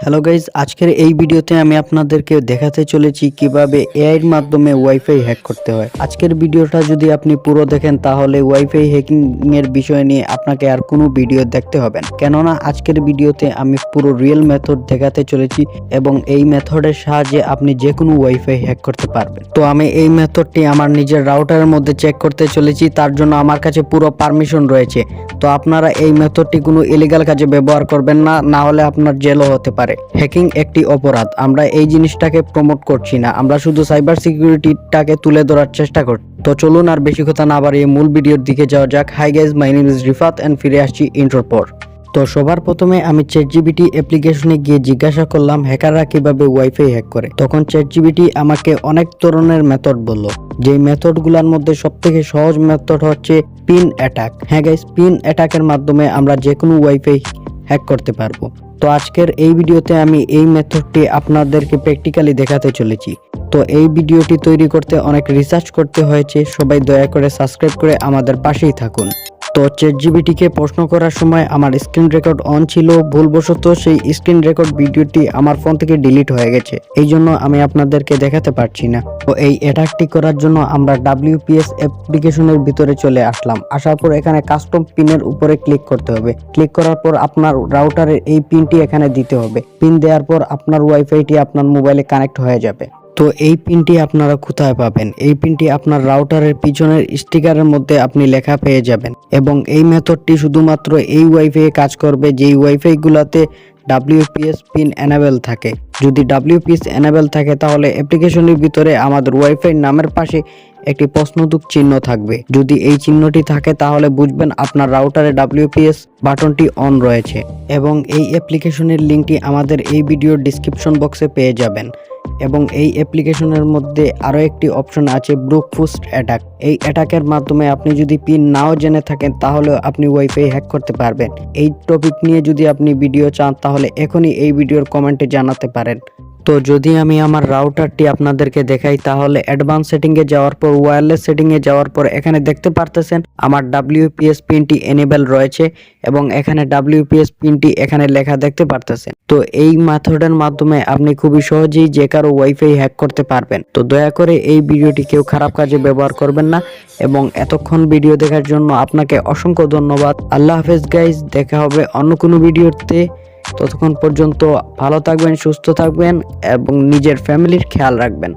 Hello guys, আজকের এই ভিডিওতে আমি আপনাদেরকে দেখাতে চলেছি কিভাবে এআই এর মাধ্যমে ওয়াইফাই হ্যাক করতে হয়। আজকের ভিডিওটা যদি আপনি পুরো দেখেন তাহলে ওয়াইফাই হ্যাকিং এর বিষয় নিয়ে আপনাকে আর কোনো ভিডিও দেখতে হবে না, কেননা আজকের ভিডিওতে আমি পুরো রিয়েল মেথড দেখাতে চলেছি এবং এই মেথডের সাহায্যে আপনি যে কোনো ওয়াইফাই হ্যাক করতে পারবেন। তো আমি এই মেথডটি আমার নিজের রাউটারের মধ্যে চেক করতে চলেছি, তার জন্য আমার কাছে পুরো পারমিশন রয়েছে। তো আপনারা এই মেথডটি কোনো ইলিগাল কাজে ব্যবহার করবেন না, না হলে আপনার জেলও হতে পারে। হ্যাকিং একটি অপরাধ, আমরা এই জিনিসটাকে প্রমোট করছি না, আমরা শুধু সাইবার সিকিউরিটিটাকে তুলে ধরার চেষ্টা করছি। তো চলুন আর বেশি কথা না বাড়িয়ে মূল ভিডিওর দিকে যাওয়া যাক। Hi guys, my name is Rifat and ফিরে আসছি ইন্ট্রোর পর। তো সবার প্রথমে আমি চ্যাটজিপিটি অ্যাপ্লিকেশনে গিয়ে জিজ্ঞাসা করলাম হ্যাকাররা কিভাবে ওয়াইফাই হ্যাক করে। তখন চ্যাটজিপিটি আমাকে অনেক ধরনের মেথড বলল, যেই মেথডগুলোর মধ্যে সবথেকে সহজ মেথড হচ্ছে পিন অ্যাটাক। হ্যাঁ গাইজ, পিন অ্যাটাকের মাধ্যমে আমরা যে কোনো ওয়াইফাই হ্যাক করতে পারবো। তো আজকের এই ভিডিওতে আমি এই মেথডটি আপনাদেরকে প্র্যাকটিক্যালি দেখাতে চলেছি। তো এই ভিডিওটি তৈরি করতে অনেক রিসার্চ করতে হয়েছে, সবাই দয়া করে সাবস্ক্রাইব করে আমাদের পাশেই থাকুন। তো চ্যাটজিপিটিকে প্রশ্ন করার সময় আমার স্ক্রিন রেকর্ড অন ছিল, ভুলবশত সেই স্ক্রিন রেকর্ড ভিডিওটি আমার ফোন থেকে ডিলিট হয়ে গেছে, এই জন্য আমি আপনাদেরকে দেখাতে পারছি না। তো এই অ্যাটাকটি করার জন্য আমরা WPS অ্যাপ্লিকেশনের ভিতরে চলে আসলাম। আসার পর এখানে কাস্টম পিনের উপরে ক্লিক করতে হবে। ক্লিক করার পর আপনার রাউটারের এই পিনটি এখানে দিতে হবে। পিন দেওয়ার পর আপনার ওয়াইফাইটি আপনার মোবাইলে কানেক্ট হয়ে যাবে। তো এই পিনটি আপনারা কোথায় পাবেন? এই পিনটি আপনার রাউটারের পিছনের স্টিকারের মধ্যে আপনি লেখা পেয়ে যাবেন এবং এই মেথডটি শুধুমাত্র এই ওয়াইফাই কাজ করবে যেই ওয়াইফাই গুলাতে WPS পিন এনেবল থাকে। যদি WPS এনেবল থাকে তাহলে অ্যাপ্লিকেশনের ভিতরে আমাদের ওয়াইফাই নামের পাশে একটি প্রশ্নবোধক চিহ্ন থাকবে। যদি এই চিহ্নটি থাকে তাহলে বুঝবেন আপনার রাউটারে WPS বাটনটি অন রয়েছে এবং এই অ্যাপ্লিকেশনের লিঙ্কটি আমাদের এই ভিডিওর ডেসক্রিপশন বক্সে পেয়ে যাবেন। এবং এই অ্যাপ্লিকেশনের মধ্যে আরও একটি অপশন আছে ব্রুট ফোর্স অ্যাটাক। এই অ্যাটাকের মাধ্যমে আপনি যদি পিন নাও জেনে থাকেন তাহলে আপনি ওয়াইফাই হ্যাক করতে পারবেন। এই টপিক নিয়ে যদি আপনি ভিডিও চান তাহলে এখনই এই ভিডিওর কমেন্টে জানাতে পারেন। তো যদি আমি আমার রাউটারটি আপনাদেরকে দেখাই তাহলে অ্যাডভান্স সেটিংয়ে যাওয়ার পর ওয়্যারলেস সেটিংয়ে যাওয়ার পর এখানে দেখতে পারতেছেন আমার WPS পিনটি এনেবল রয়েছে এবং এখানে WPS পিনটি এখানে লেখা দেখতে পারতেছেন। তো এই মেথডের মাধ্যমে আপনি খুবই সহজেই যে কারো ওয়াইফাই হ্যাক করতে পারবেন। তো দয়া করে এই ভিডিওটি কেউ খারাপ কাজে ব্যবহার করবেন না এবং এতক্ষণ ভিডিও দেখার জন্য আপনাকে অসংখ্য ধন্যবাদ। আল্লাহ হাফেজ গাইজ, দেখা হবে অন্য কোনো ভিডিওতে। ততক্ষণ পর্যন্ত ভালো থাকবেন, সুস্থ থাকবেন এবং নিজের ফ্যামিলির খেয়াল রাখবেন।